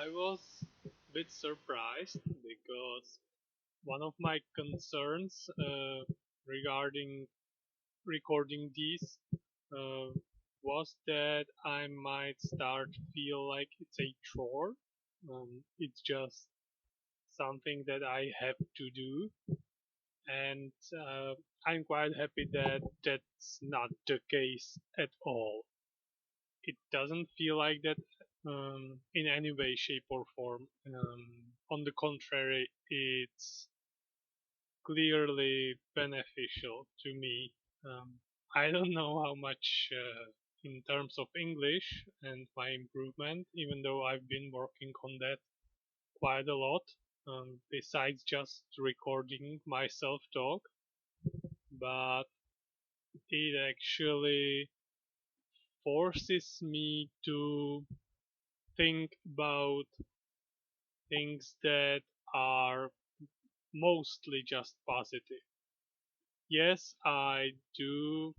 I was a bit surprised because one of my concerns regarding recording these uh, was that I might start to feel like it's a chore. It's just something that I have to do, and I'm quite happy that that's not the case at all. It doesn't feel like that in any way, shape, or form. On the contrary, it's clearly beneficial to me. Um, I don't know how much in terms of English and my improvement, even though I've been working on that quite a lot, besides just recording myself talk, but it actually forces me to think about things that are mostly just positive. Yes, I do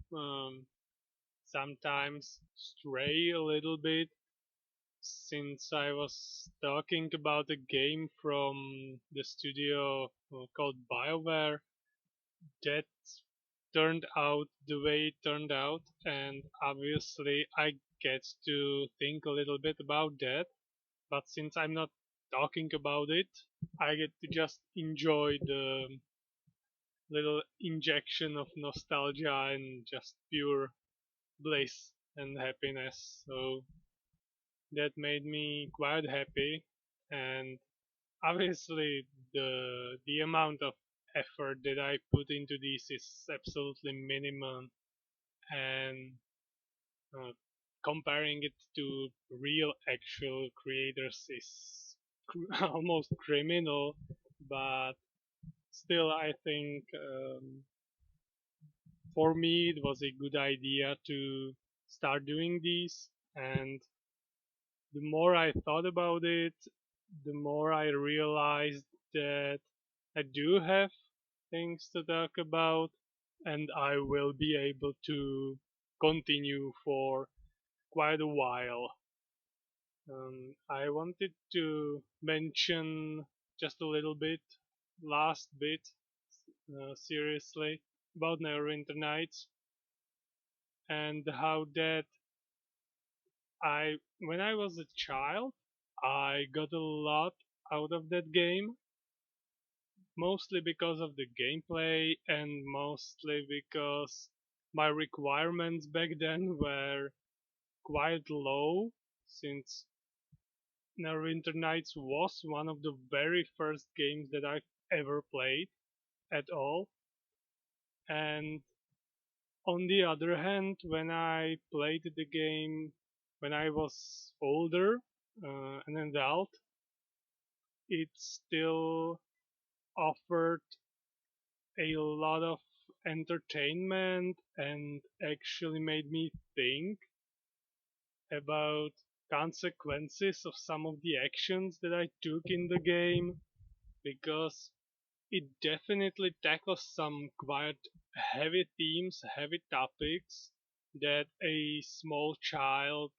sometimes stray a little bit since I was talking about a game from the studio called BioWare that turned out the way it turned out, and obviously I get to think a little bit about that. But since I'm not talking about it, I get to just enjoy the little injection of nostalgia and just pure bliss and happiness. So that made me quite happy, and obviously the amount of effort that I put into this is absolutely minimum, and uh, comparing it to real actual creators is almost criminal, but still I think for me it was a good idea to start doing these, and the more I thought about it, the more I realized that I do have things to talk about, and I will be able to continue for quite a while. I wanted to mention just a little bit, last bit, seriously, about Neverwinter Nights and how that when I was a child, I got a lot out of that game, mostly because of the gameplay and mostly because my requirements back then were quite low, since Neverwinter Nights was one of the very first games that I've ever played at all. And on the other hand, when I played the game when I was older, an adult, it still offered a lot of entertainment and actually made me think about consequences of some of the actions that I took in the game, because it definitely tackles some quite heavy themes, heavy topics that a small child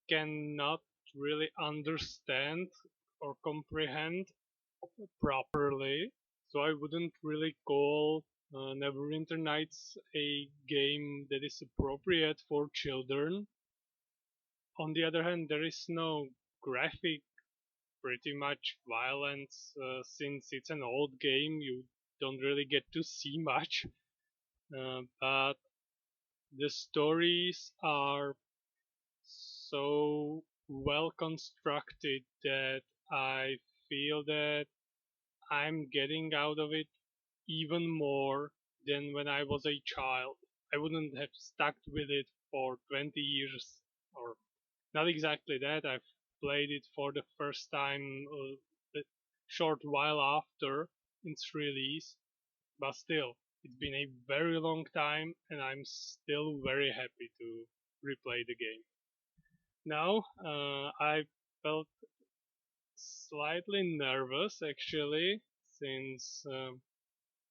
cannot really understand or comprehend properly. So I wouldn't really call Neverwinter Nights a game that is appropriate for children. On the other hand, there is no graphic, pretty much violence, since it's an old game. You don't really get to see much, but the stories are so well constructed that I feel that I'm getting out of it even more than when I was a child. I wouldn't have stuck with it for 20 years, or not exactly that. I've played it for the first time a short while after its release, but still, it's been a very long time, and I'm still very happy to replay the game. Now, I felt slightly nervous actually, since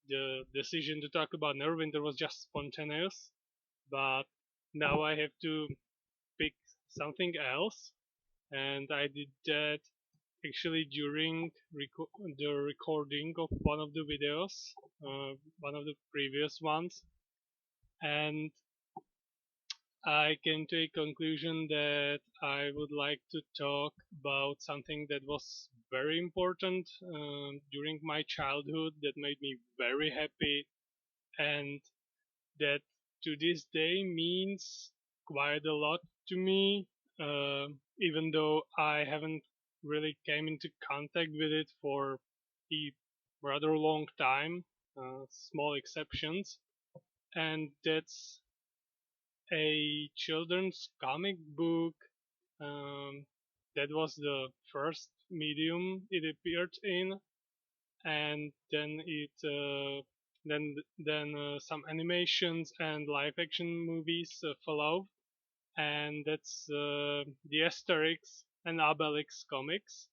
the decision to talk about Neverwinter was just spontaneous, but now I have to pick something else. and I did that actually during the recording of one of the videos, one of the previous ones, and I came to a conclusion that I would like to talk about something that was very important during my childhood that made me very happy and that to this day means quite a lot to me, even though I haven't really came into contact with it for a rather long time, small exceptions, and that's a children's comic book. Um, that was the first medium it appeared in, and then some animations and live action movies followed, and that's the Asterix and Obelix comics,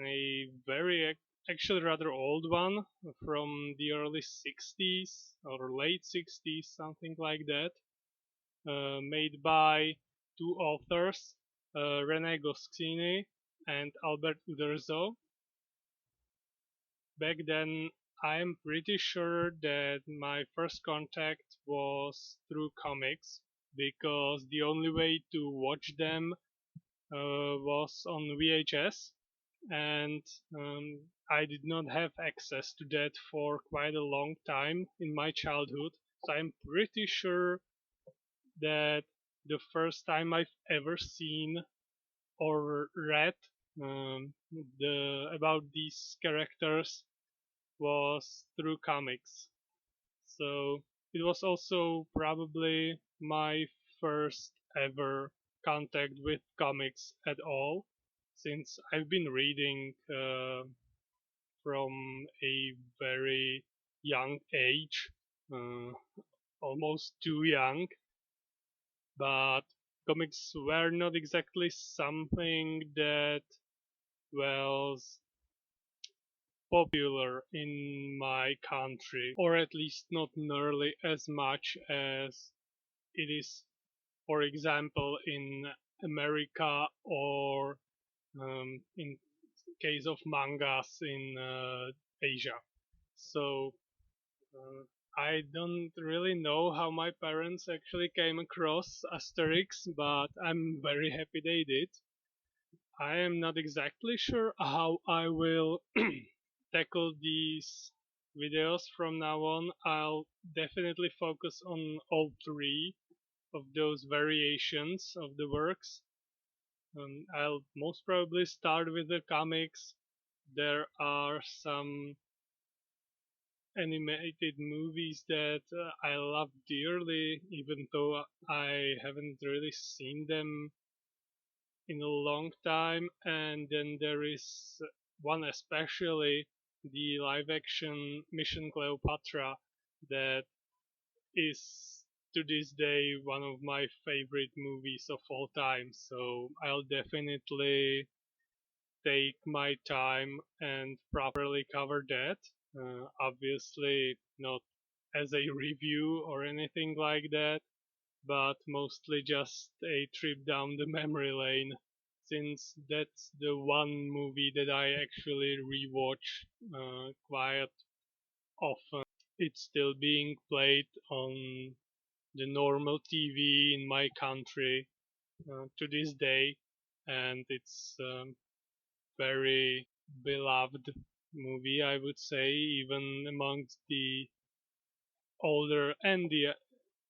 a very actually rather old one from the early 60s or late 60s, something like that, made by two authors, René Goscinny and Albert Uderzo. Back then, I'm pretty sure that my first contact was through comics because the only way to watch them was on VHS, and I did not have access to that for quite a long time in my childhood. So I'm pretty sure that the first time I've ever seen or read about these characters was through comics. So it was also probably my first ever contact with comics at all, since I've been reading from a very young age, uh, almost too young, but comics were not exactly something that was popular in my country, or at least not nearly as much as it is, for example, in America or in case of mangas in Asia. So uh, I don't really know how my parents actually came across Asterix, but I'm very happy they did. I am not exactly sure how I will tackle these videos from now on. I'll definitely focus on all three of those variations of the works. I'll most probably start with the comics. There are some animated movies that I love dearly, even though I haven't really seen them in a long time. And then there is one especially, the live action Mission Cleopatra, that is to this day one of my favorite movies of all time. So I'll definitely take my time and properly cover that. Obviously, not as a review or anything like that, but mostly just a trip down the memory lane, since that's the one movie that I actually rewatch quite often. It's still being played on the normal TV in my country to this day, and it's very beloved movie, I would say, even amongst the older and the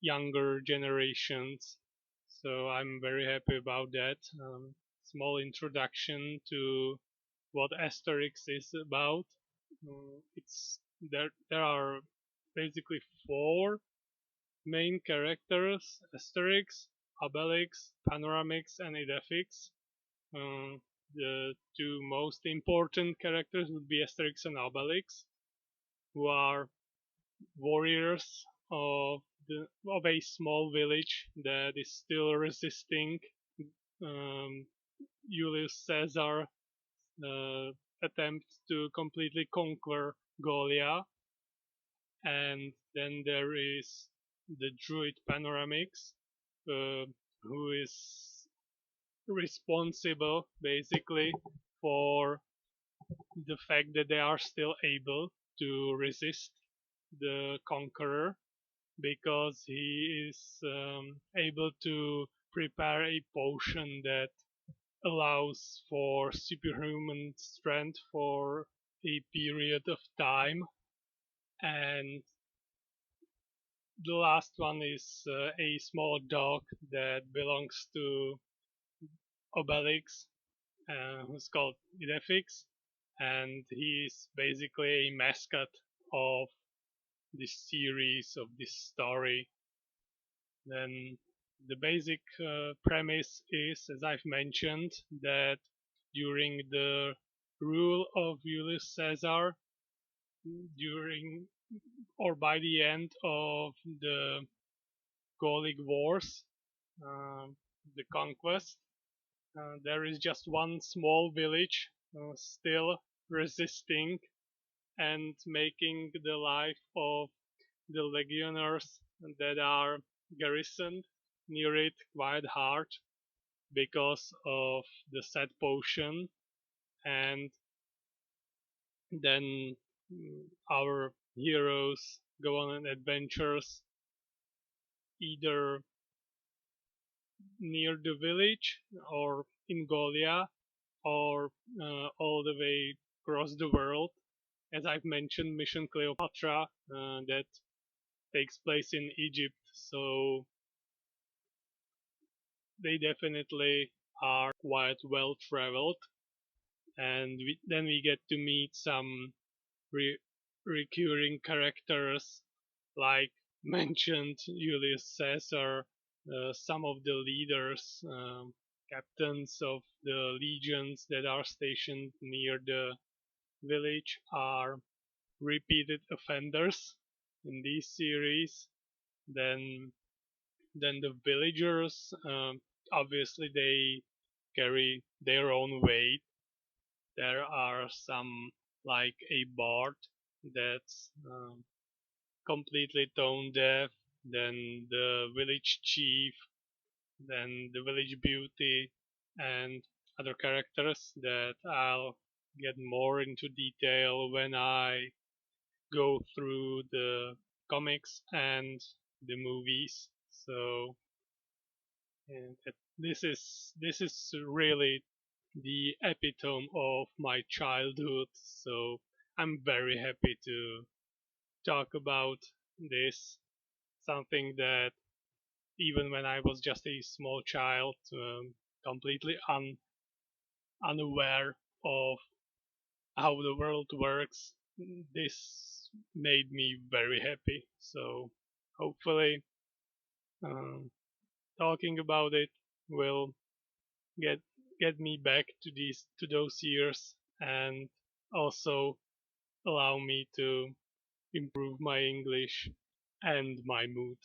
younger generations. So I'm very happy about that. Small introduction to what Asterix is about. It's there are basically four main characters: Asterix, Obelix, Panoramix, and Idefix. Um, the two most important characters would be Asterix and Obelix, who are warriors of a small village that is still resisting um, Julius Caesar attempt to completely conquer Gaulia. And then there is the druid Panoramix, who is responsible basically for the fact that they are still able to resist the conqueror because he is able to prepare a potion that allows for superhuman strength for a period of time. And the last one is a small dog that belongs to Obelix, who's called Idefix, and he's basically a mascot of this series, of this story. Then the basic premise is, as I've mentioned, that during the rule of Julius Caesar, during or by the end of the Gallic Wars, um, the conquest, there is just one small village still resisting and making the life of the legionnaires that are garrisoned near it quite hard because of the said potion. And then our heroes go on adventures either near the village or in Golia or all the way across the world. As I've mentioned, Mission Cleopatra that takes place in Egypt, so they definitely are quite well traveled. And then we get to meet some re- recurring characters like mentioned Julius Caesar, some of the leaders, captains of the legions that are stationed near the village are repeated offenders in this series. Then, then the villagers, obviously they carry their own weight. There are some like a bard that's completely tone deaf, then the village chief, then the village beauty, and other characters that I'll get more into detail when I go through the comics and the movies. So this is really the epitome of my childhood. So I'm very happy to talk about this, something that even when I was just a small child, completely unaware of how the world works, this made me very happy. So hopefully, um, talking about it will get get me back to those years and also allow me to improve my English and my mood.